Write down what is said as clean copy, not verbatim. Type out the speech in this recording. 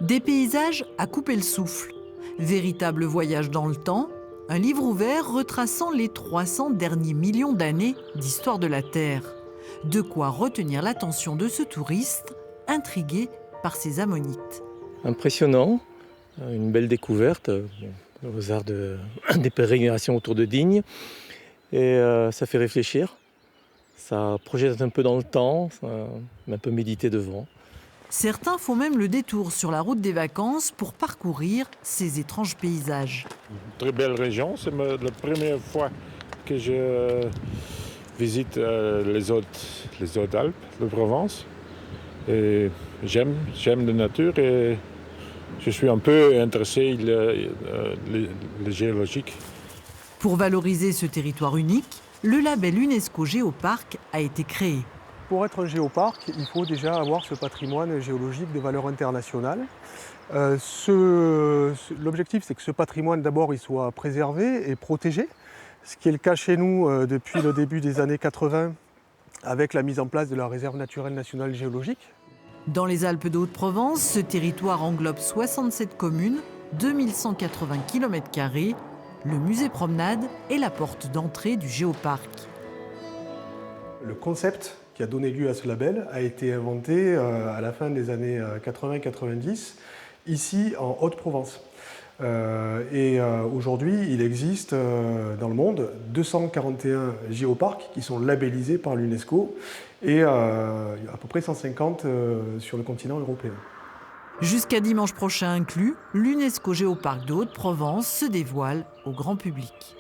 Des paysages à couper le souffle. Véritable voyage dans le temps, un livre ouvert retraçant les 300 derniers millions d'années d'histoire de la Terre. De quoi retenir l'attention de ce touriste, intrigué par ces ammonites. Impressionnant, une belle découverte aux arts des pérégrinations autour de Digne. Et ça fait réfléchir, ça projette un peu dans le temps, ça m'a un peu médité devant. Certains font même le détour sur la route des vacances pour parcourir ces étranges paysages. Très belle région, c'est la première fois que je visite les Hautes-Alpes de Provence. Et j'aime la nature et je suis un peu intéressé le géologique. Pour valoriser ce territoire unique, le label UNESCO Géoparc a été créé. Pour être un géoparc, il faut déjà avoir ce patrimoine géologique de valeur internationale. L'objectif, c'est que ce patrimoine, d'abord, il soit préservé et protégé, ce qui est le cas chez nous depuis le début des années 80, avec la mise en place de la réserve naturelle nationale géologique. Dans les Alpes de Haute-Provence, ce territoire englobe 67 communes, 2180 km². Le musée Promenade est la porte d'entrée du Géoparc. Le concept qui a donné lieu à ce label a été inventé à la fin des années 80-90, ici en Haute-Provence. Aujourd'hui, il existe dans le monde 241 géoparcs qui sont labellisés par l'UNESCO et à peu près 150 sur le continent européen. Jusqu'à dimanche prochain inclus, l'UNESCO Géoparc de Haute-Provence se dévoile au grand public.